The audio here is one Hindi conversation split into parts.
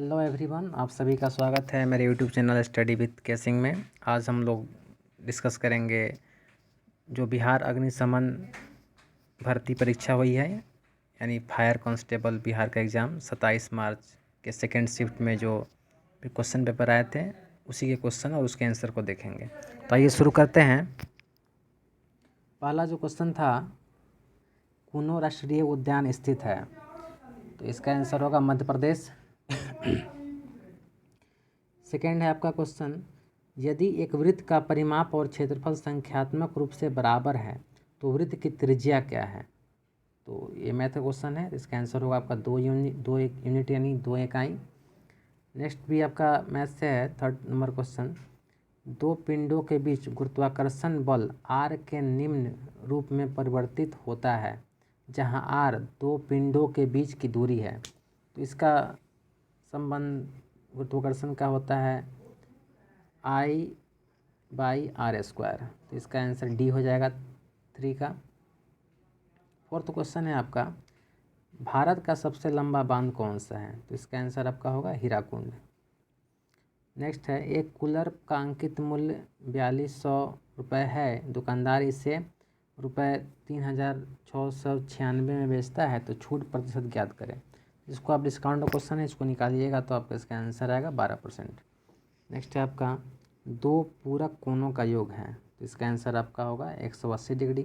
हेलो एवरीवन, आप सभी का स्वागत है मेरे YouTube channel study with casing में। आज हम लोग डिस्कस करेंगे जो बिहार अग्निशमन भर्ती परीक्षा हुई है, यानी फायर कांस्टेबल बिहार का एग्ज़ाम 27 मार्च के सेकेंड शिफ्ट में जो क्वेश्चन पेपर आए थे उसी के क्वेश्चन और उसके आंसर को देखेंगे। तो आइए शुरू करते हैं। पहला जो क्वेश्चन था, कूनो राष्ट्रीय उद्यान स्थित है, तो इसका आंसर होगा मध्य प्रदेश। सेकेंड है आपका क्वेश्चन, यदि एक वृत्त का परिमाप और क्षेत्रफल संख्यात्मक रूप से बराबर है तो वृत्त की त्रिज्या क्या है। तो ये मैथ का क्वेश्चन है, इसका आंसर होगा आपका 2 यूनिट यानी 2 इकाई। नेक्स्ट भी आपका मैथ से है, थर्ड नंबर क्वेश्चन, दो पिंडों के बीच गुरुत्वाकर्षण बल आर के निम्न रूप में परिवर्तित होता है जहां आर दो पिंडों के बीच की दूरी है। तो इसका संबंध गुरुत्वाकर्षण का होता है I/r²। तो इसका आंसर डी हो जाएगा 3 का। फोर्थ क्वेश्चन है आपका, भारत का सबसे लंबा बांध कौन सा है। तो इसका आंसर आपका होगा हीराकुंड। नेक्स्ट है, एक कूलर का अंकित मूल्य 4200 रुपये है, दुकानदार इसे ₹3696 में बेचता है, तो छूट प्रतिशत ज्ञात करें। इसको आप डिस्काउंट का क्वेश्चन है, इसको निकालिएगा तो आपका इसका आंसर आएगा 12%। नेक्स्ट है आपका, दो पूरक कोणों का योग है, तो इसका आंसर आपका होगा 180 डिग्री।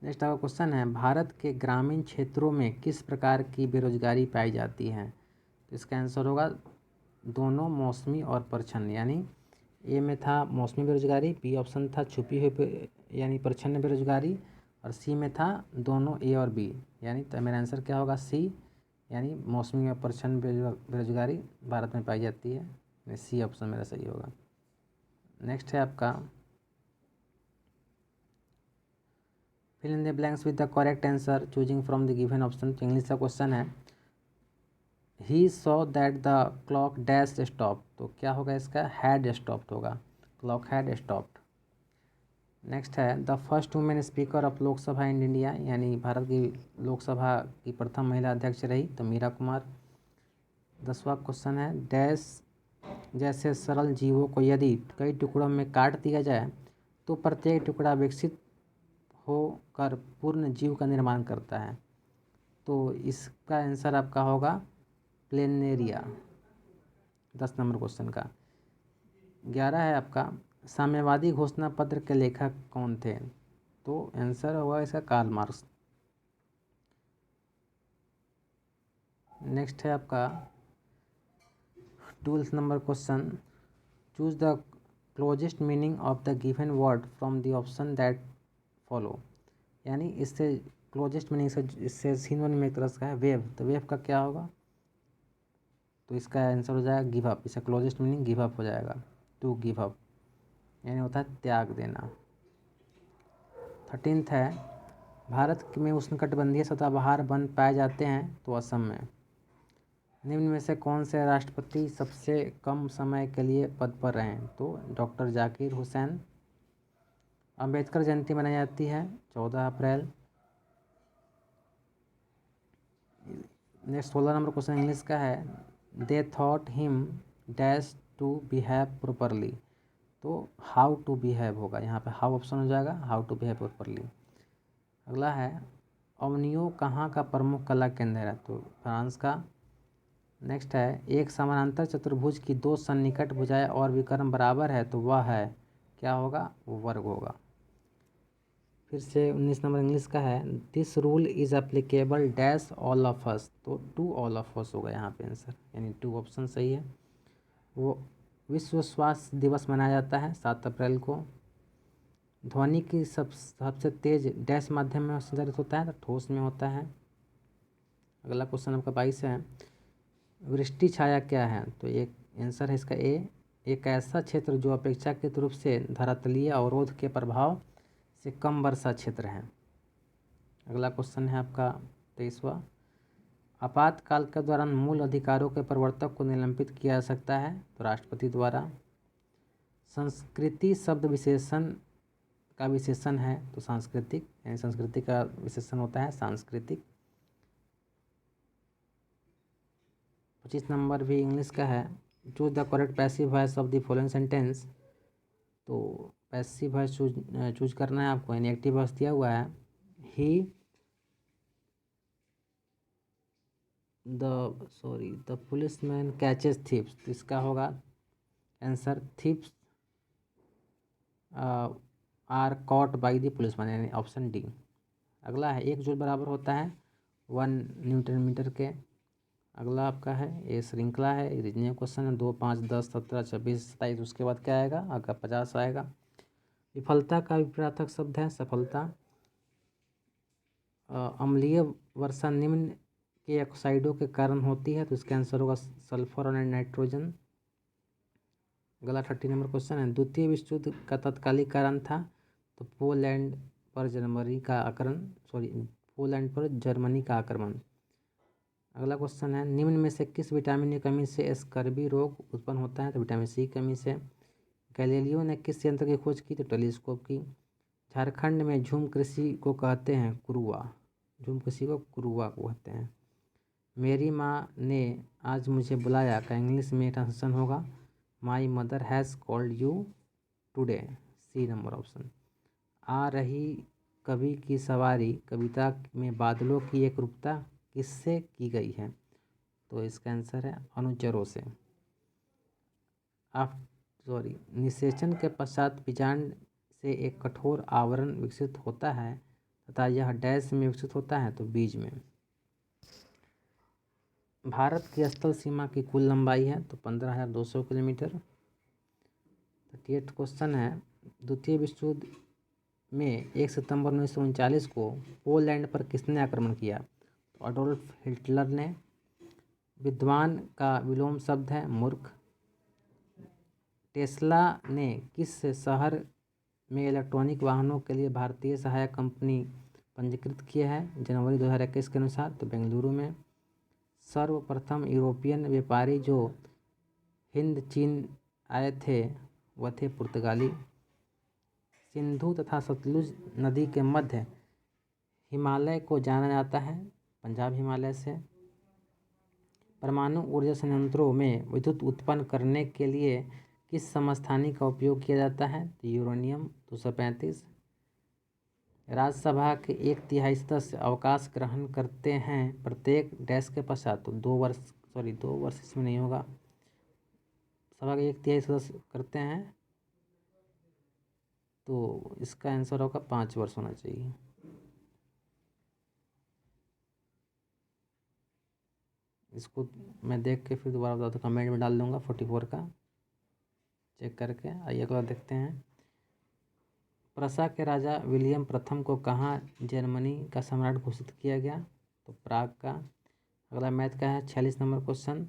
नेक्स्ट आपका क्वेश्चन है, भारत के ग्रामीण क्षेत्रों में किस प्रकार की बेरोजगारी पाई जाती है। तो इसका आंसर होगा दोनों मौसमी और परछन्न, यानी ए में था मौसमी बेरोजगारी, बी ऑप्शन था छुपी हुई यानी परछन्न बेरोजगारी, और सी में था दोनों ए और बी, यानी तो मेरा आंसर क्या होगा सी, यानी मौसमी और परछन्न बेरोजगारी भारत में पाई जाती है। सी ऑप्शन मेरा सही होगा। नेक्स्ट है आपका, fill in the blanks with the correct answer choosing from the given option. English का क्वेश्चन है, he saw that the clock dash stop. तो क्या होगा इसका, हैड स्टॉप्ड होगा, क्लॉक हैड स्टॉप्ड। नेक्स्ट है, the first women speaker of Lok Sabha in India, यानी भारत की लोकसभा की प्रथम महिला अध्यक्ष रही, तो मीरा कुमार। 10वां क्वेश्चन है, डैश जैसे सरल जीवों को यदि कई टुकड़ों में काट दिया जाए तो प्रत्येक टुकड़ा विकसित होकर पूर्ण जीव का निर्माण करता है। तो इसका आंसर आपका होगा प्लेनेरिया, 10 नंबर क्वेश्चन का। 11 है आपका, साम्यवादी घोषणा पत्र के लेखक कौन थे। तो आंसर होगा इसका कार्ल मार्क्स। नेक्स्ट है आपका 12th number question, choose the closest meaning of the given word from the option that follow, यानी इससे क्लोजेस्ट मीनिंग से इससे सिनोनिम में एक तरह का है वेव, तो वेव का क्या होगा। तो इसका आंसर हो जाएगा गिव अप, इसका क्लोजेस्ट मीनिंग गिव अप हो जाएगा, टू गिव अप यानी होता है त्याग देना। 13th है, भारत में उष्णकटिबंधीय सदाबहार वन पाए जाते हैं, तो असम में। निम्न में से कौन से राष्ट्रपति सबसे कम समय के लिए पद पर रहे। तो डॉक्टर जाकिर हुसैन। अम्बेडकर जयंती मनाई जाती है 14 April. Next 16 number question English का है, they thought him dash to behave properly. तो हाउ टू बिहेव होगा, यहाँ पे हाउ ऑप्शन हो जाएगा, हाउ टू बिहेव प्रॉपरली। अगला है, अवनियो कहाँ का प्रमुख कला केंद्र है। तो फ्रांस का। नेक्स्ट है, एक समानांतर चतुर्भुज की दो सन्निकट भुजाएं और विकर्ण बराबर है, तो वह है क्या होगा, वो वर्ग होगा। फिर से 19 नंबर इंग्लिश का है, this rule is applicable dash all of us. तो टू ऑल ऑफ अस होगा यहाँ पे आंसर, यानी 2 ऑप्शन सही है। वो विश्व स्वास्थ्य दिवस मनाया जाता है 7 अप्रैल को। ध्वनि की सबसे तेज डैश माध्यम में संचारित होता है, तो ठोस में होता है। अगला क्वेश्चन आपका 22 है, वृष्टि छाया क्या है। तो एक आंसर है इसका ए, एक ऐसा क्षेत्र जो अपेक्षाकृत रूप से धरातलीय अवरोध के प्रभाव से कम वर्षा क्षेत्र है। अगला क्वेश्चन है आपका 23वां, आपातकाल के दौरान मूल अधिकारों के प्रवर्तक को निलंबित किया जा सकता है, तो राष्ट्रपति द्वारा। संस्कृति शब्द विशेषण का विशेषण है, तो सांस्कृतिक, यानी संस्कृति का विशेषण होता है सांस्कृतिक। 25 नंबर भी इंग्लिश का है। Choose the correct passive voice of the following sentence. तो पैसिव वॉइस चूज करना है आपको, यानी एक्टिव वॉइस दिया हुआ है। He the policeman catches thieves, तो इसका होगा answer thieves are caught by the policeman, यानी ऑप्शन डी। अगला है 1 जूल बराबर होता है 1 न्यूटन मीटर के। अगला आपका है ये श्रृंखला है, रीजनिंग क्वेश्चन है। 2, 5, 10, 17, 26, 27, उसके बाद क्या आएगा? अगर 50 आएगा। विफलता का विपरीतार्थक शब्द है सफलता। अम्लीय वर्षा निम्न के ऑक्साइडों के कारण होती है, तो इसका आंसर होगा सल्फर और नाइट्रोजन। अगला 30 नंबर क्वेश्चन है, द्वितीय विश्व युद्ध का तत्कालिक कारण था, तो पोलैंड पर जर्मनी का आक्रमण। अगला क्वेश्चन है, निम्न में से किस विटामिन की कमी से स्कर्वी रोग उत्पन्न होता है? तो विटामिन सी की कमी से। गैलीलियो ने किस यंत्र की खोज की? तो टेलीस्कोप की। झारखंड में झूम कृषि को कहते हैं कुरुआ, झूम कृषि को कुरुआ को कहते हैं। मेरी माँ ने आज मुझे बुलाया का इंग्लिश में ट्रांसलेशन होगा my mother has called you today, C number option. आ रही कवि की सवारी कविता में बादलों की एक रूपता किससे की गई है? तो इसका आंसर है अनुचरों से। निषेचन के पश्चात बीजांड से एक कठोर आवरण विकसित होता है तथा यह डैश में विकसित होता है, तो बीज में। भारत की स्थल सीमा की कुल लंबाई है, तो 15,200 किलोमीटर। 38 क्वेश्चन है, द्वितीय विश्व युद्ध में 1 सितंबर 1939 को पोलैंड पर किसने आक्रमण किया? तो अडोल्फ हिटलर ने। विद्वान का विलोम शब्द है मूर्ख। टेस्ला ने किस शहर में इलेक्ट्रॉनिक वाहनों के लिए भारतीय सहायक कंपनी पंजीकृत किया है जनवरी 2021 के अनुसार? तो बेंगलुरु में। सर्वप्रथम यूरोपियन व्यापारी जो हिंद चीन आए थे वह थे पुर्तगाली। सिंधु तथा सतलुज नदी के मध्य हिमालय को जाना जाता है पंजाब हिमालय से। परमाणु ऊर्जा संयंत्रों में विद्युत उत्पन्न करने के लिए किस समस्थानी का उपयोग किया जाता है? तो यूरेनियम 235। राज्यसभा के 1/3 सदस्य अवकाश ग्रहण करते हैं प्रत्येक डैश के पश्चात, तो 2 वर्ष इसमें नहीं होगा। सभा के 1/3 सदस्य करते हैं, तो इसका आंसर होगा 5 वर्ष होना चाहिए। इसको मैं देख के फिर दोबारा बताता हूँ, कमेंट में डाल दूंगा 44 का चेक करके। आइए अगला देखते हैं, प्रसा के राजा विलियम प्रथम को कहाँ जर्मनी का सम्राट घोषित किया गया? तो प्राग का। अगला मैथ का है 46 नंबर क्वेश्चन,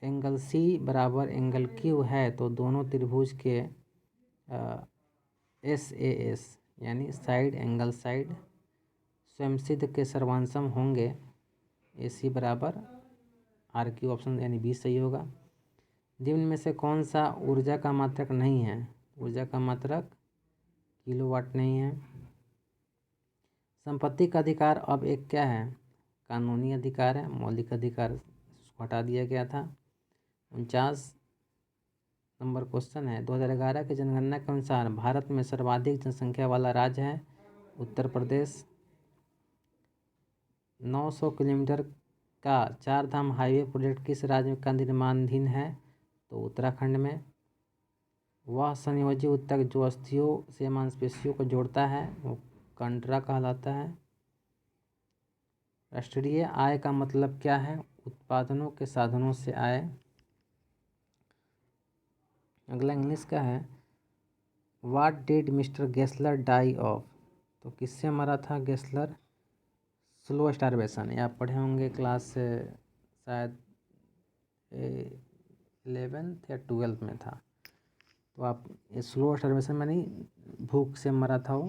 एंगल सी बराबर एंगल क्यू है, तो दोनों त्रिभुज के SAS यानी साइड एंगल साइड स्वयंसिद्ध के सर्वांशम होंगे AC बराबर RQ, ऑप्शन यानी 20 सही होगा। निम्न में से कौन सा ऊर्जा का मात्रक नहीं है? ऊर्जा का मात्रक किलोवाट नहीं है। संपत्ति का अधिकार अब एक क्या है? कानूनी अधिकार है, मौलिक अधिकार उसको हटा दिया गया था। 49 नंबर क्वेश्चन है, 2011 की जनगणना के अनुसार भारत में सर्वाधिक जनसंख्या वाला राज्य है उत्तर प्रदेश। 900 किलोमीटर का 4 धाम हाईवे प्रोजेक्ट किस राज्य का निर्माणाधीन है? तो उत्तराखंड में। वह संयोजी ऊतक जो अस्थियों से मांसपेशियों को जोड़ता है वो कंडरा कहलाता है। राष्ट्रीय आय का मतलब क्या है? उत्पादनों के साधनों से आय। अगला इंग्लिश का है, what did mister Gessler die of? तो किससे मरा था गेस्लर? स्लो स्टारवेशन, या आप पढ़े होंगे क्लास शायद 11th या 12th में था, तो आप स्लो स्टारवेशन में नहीं, भूख से मरा था वो,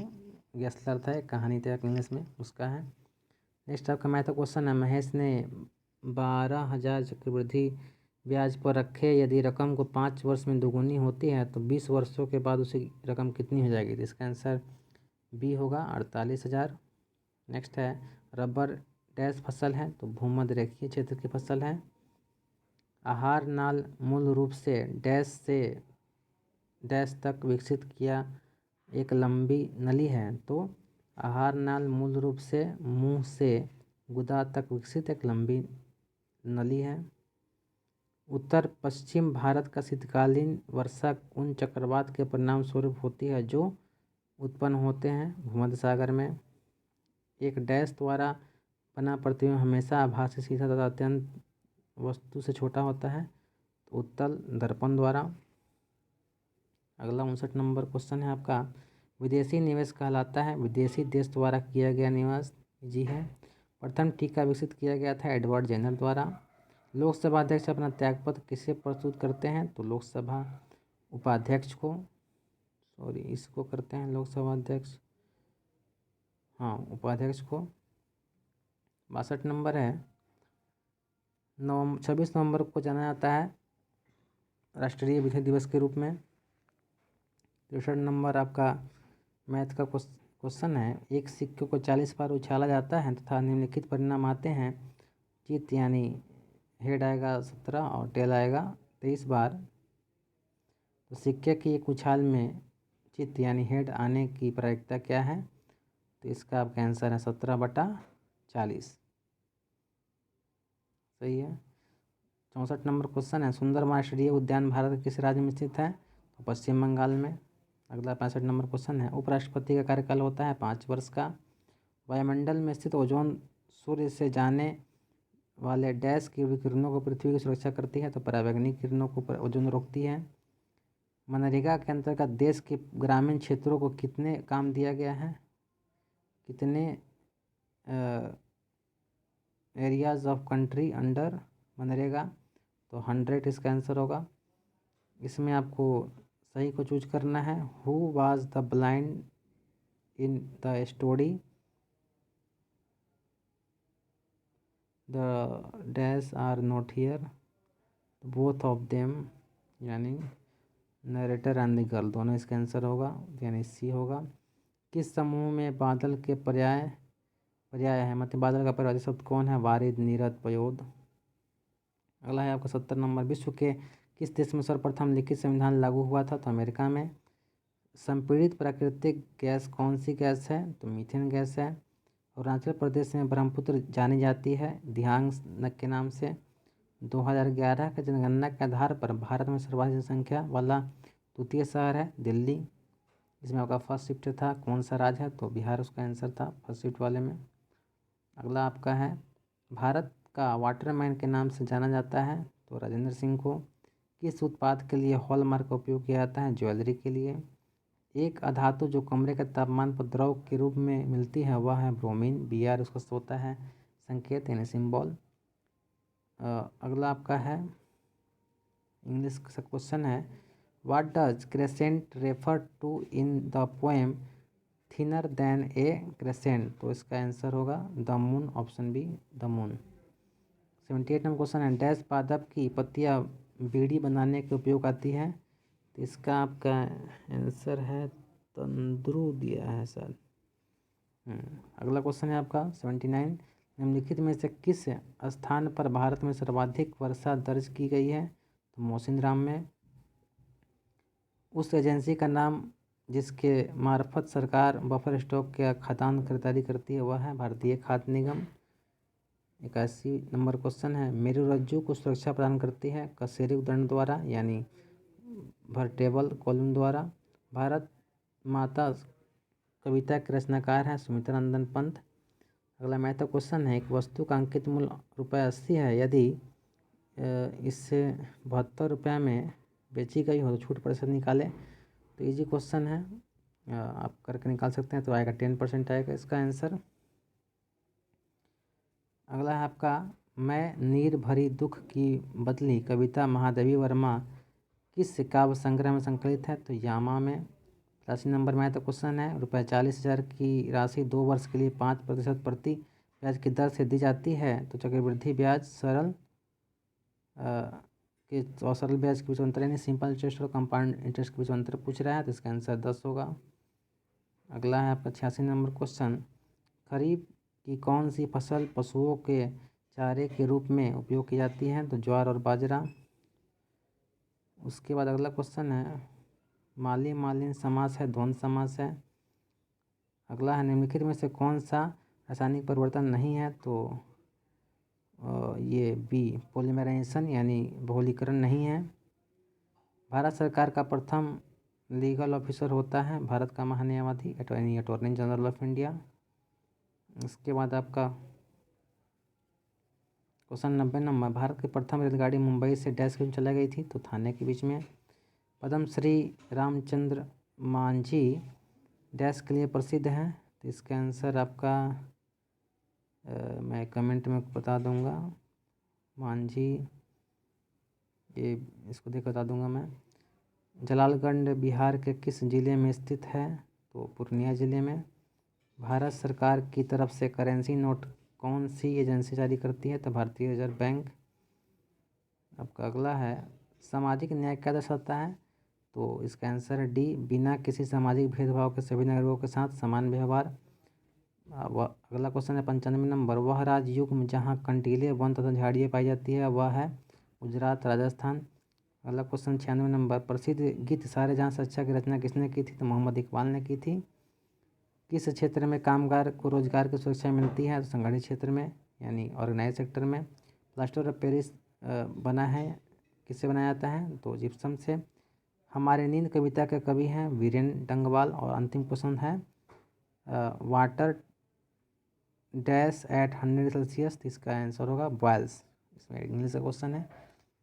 गेस्लर था, एक कहानी था इंग्लिश में उसका है। नेक्स्ट आपका मैथ का क्वेश्चन है, महेश ने 12,000 चक्रवृद्धि ब्याज पर रखे, यदि रकम को 5 वर्ष में दोगुनी होती है तो 20 वर्षों के बाद उसी रकम कितनी हो जाएगी? तो इसका आंसर बी होगा 48,000। नेक्स्ट है, रबर डैश फसल है, तो भूमध्य रेखीय क्षेत्र की फसल है। आहार नाल मूल रूप से डैश तक विकसित किया एक लंबी नली है। तो आहार नाल मूल रूप से मुंह से गुदा तक विकसित एक लंबी नली है। उत्तर पश्चिम भारत का शीतकालीन वर्षा उन चक्रवात के परिणाम स्वरूप होती है जो उत्पन्न होते हैं भूमध्य सागर में। एक डैश द्वारा बना प्रतिबिंब हमेशा आभासी सीधा तथा अत्यंत वस्तु से छोटा होता है, तो उत्तल दर्पण द्वारा। अगला 59 नंबर क्वेश्चन है आपका, विदेशी निवेश कहलाता है विदेशी देश द्वारा किया गया निवेश। जी है। प्रथम टीका विकसित किया गया था एडवर्ड जेनर द्वारा। लोकसभा अध्यक्ष अपना त्यागपत्र किसे प्रस्तुत करते हैं, तो लोकसभा उपाध्यक्ष को, इसको करते हैं लोकसभा अध्यक्ष, हाँ उपाध्यक्ष को। 62 नंबर है, 26 नवंबर को जाना जाता है राष्ट्रीय विधि दिवस के रूप में। 63 नंबर आपका मैथ का क्वेश्चन है, एक सिक्के को 40 बार उछाला जाता है तथा निम्नलिखित परिणाम आते हैं। चित यानी हेड आएगा 17 और टेल आएगा 23 बार। तो सिक्के की एक उछाल में चित यानी हेड आने की प्रायिकता क्या है, तो इसका आपका आंसर है 17/40। सही है। 64 नंबर क्वेश्चन है, सुंदरबन राष्ट्रीय उद्यान भारत के किस राज्य में स्थित है, तो पश्चिम बंगाल में। अगला 65 नंबर क्वेश्चन है, उपराष्ट्रपति का कार्यकाल होता है 5 वर्ष का। वायुमंडल में स्थित ओजोन सूर्य से जाने वाले डैश की विकिरणों को पृथ्वी की सुरक्षा करती है, तो पराबैंगनी किरणों को ओजोन रोकती है। मनरेगा के अंतर्गत देश के ग्रामीण क्षेत्रों को कितने काम दिया गया है, कितने areas of country under MNREGA, तो 100 इसका आंसर होगा। इसमें आपको सही को चूज करना है। Who was the blind in the story, the dash are not here, both of them यानी नरेटर एंड द गर्ल, दोनों इसका आंसर होगा यानी सी होगा। किस समूह में बादल के पर्याय है, मतलब बादल का पर्याय शब्द कौन है, वारिद, नीरद, पयोद। अगला है आपका 70 नंबर, विश्व के किस देश में सर्वप्रथम लिखित संविधान लागू हुआ था, तो अमेरिका में। संपीड़ित प्राकृतिक गैस कौन सी गैस है, तो मीथेन गैस है। अरुणाचल प्रदेश में ब्रह्मपुत्र जानी जाती है दिहांग नद के नाम से। 2011 के जनगणना के आधार पर भारत में सर्वाधिक जनसंख्या वाला द्वितीय शहर है दिल्ली। इसमें आपका फर्स्ट शिफ्ट था कौन सा राज्य है, तो बिहार उसका आंसर था फर्स्ट शिफ्ट वाले में। अगला आपका है, भारत का वाटरमैन के नाम से जाना जाता है, तो राजेंद्र सिंह को। किस उत्पाद के लिए हॉलमार्क का उपयोग किया जाता है, ज्वेलरी के लिए। एक अधातु जो कमरे के तापमान पर द्रव के रूप में मिलती है वह है ब्रोमीन, Br उसका होता है संकेत यानी सिंबल। अगला आपका है इंग्लिश का क्वेश्चन है, what does crescent refer to in the poem thinner than a crescent, तो इसका आंसर होगा the moon, option B the moon. 78 number question है, डैश पादप की पत्तियां बीड़ी बनाने के उपयोग आती है, तो इसका आपका आंसर है तंद्रू दिया है सर। अगला क्वेश्चन है आपका 79, निम्नलिखित में से किस स्थान पर भारत में सर्वाधिक वर्षा दर्ज की गई है, तो मौसिनराम में। उस एजेंसी का नाम जिसके मार्फत सरकार बफर स्टॉक का खाद्यान्न खरीदारी करती है वह है भारतीय खाद्य निगम। 81 नंबर क्वेश्चन है, मेरुरज्जु को सुरक्षा प्रदान करती है कशेरुक दंड द्वारा यानी वर्टेबल कॉलम द्वारा। भारत माता कविता के रचनाकार हैं सुमित्रा नंदन पंत। अगला मैथ का क्वेश्चन है, एक वस्तु का अंकित मूल्य ₹80 है, यदि इससे 72 रुपये में बेची गई हो तो छूट प्रतिशत निकालें, तो इजी क्वेश्चन है, आप करके निकाल सकते हैं, तो आएगा 10% आएगा इसका आंसर। अगला है आपका, मैं नीर भरी दुख की बदली कविता महादेवी वर्मा किस काव्य संग्रह में संकलित है, तो यामा में। 80 नंबर में तो क्वेश्चन है, ₹40,000 की राशि 2 वर्ष के लिए 5% प्रति ब्याज की दर से दी जाती है, तो चक्रवृद्धि ब्याज सरल और सरल ब्याज के बीच अंतर यानी सिंपल इंटरेस्ट और कंपाउंड इंटरेस्ट के बीच अंतर पूछ रहा है, तो इसका आंसर 10 होगा। अगला है आपका 86 नंबर क्वेश्चन, खरीफ की कौन सी फसल पशुओं के चारे के रूप में उपयोग की जाती हैं? तो ज्वार और बाजरा। उसके बाद अगला क्वेश्चन है, माली मालिन समास है, द्वंद्व समास है। अगला है, निम्नलिखित में से कौन सा रासायनिक परिवर्तन नहीं है? तो ये बी पॉलीमराइजेशन यानी बहुलीकरण नहीं है। भारत सरकार का प्रथम लीगल ऑफिसर होता है भारत का महान्यायवादी यानी अटॉर्नी जनरल ऑफ इंडिया। इसके बाद आपका क्वेश्चन 90 नंबर, भारत की प्रथम रेलगाड़ी मुंबई से डैश के बीच चलाई गई थी? तो थाने के बीच में। पद्मश्री रामचंद्र मांझी डैश के लिए प्रसिद्ध हैं? तो इसका आंसर आपका मैं कमेंट में बता दूंगा, मांझी, ये इसको देख बता दूंगा मैं। जलालगढ़ बिहार के किस ज़िले में स्थित है? तो पूर्णिया ज़िले में। भारत सरकार की तरफ से करेंसी नोट कौन सी एजेंसी जारी करती है? तो भारतीय रिजर्व बैंक। आपका अगला है, सामाजिक न्याय क्या दर्शाता है? तो इसका आंसर है डी, बिना किसी सामाजिक भेदभाव के सभी नागरिकों के साथ समान व्यवहार। अगला क्वेश्चन है 95 नंबर, वह राजयुग में जहाँ कंटीले वन तथा झाड़ियाँ पाई जाती है वह है? गुजरात, राजस्थान। अगला क्वेश्चन 96 नंबर, प्रसिद्ध गीत सारे जहाँ से अच्छा की रचना किसने की थी? तो मोहम्मद इकबाल ने की थी। किस क्षेत्र में कामगार को रोजगार की सुरक्षा मिलती है? तो संगठित क्षेत्र में यानी ऑर्गेनाइज सेक्टर में। प्लास्टर ऑफ पेरिस बना है, किससे बनाया जाता है? तो जिप्सम से। हमारे नींद कविता के कवि हैं वीरेन डंगवाल। और अंतिम क्वेश्चन है, वाटर डैश एट 100 सेल्सियस, तो इसका आंसर होगा बॉयल्स। इसमें इंग्लिश का क्वेश्चन है।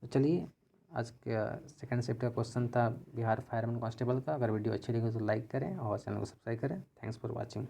तो चलिए, आज का सेकंड शिफ्ट का क्वेश्चन था बिहार फायरमैन कांस्टेबल का। अगर वीडियो अच्छी लगी तो लाइक करें और चैनल को सब्सक्राइब करें। Thanks for watching.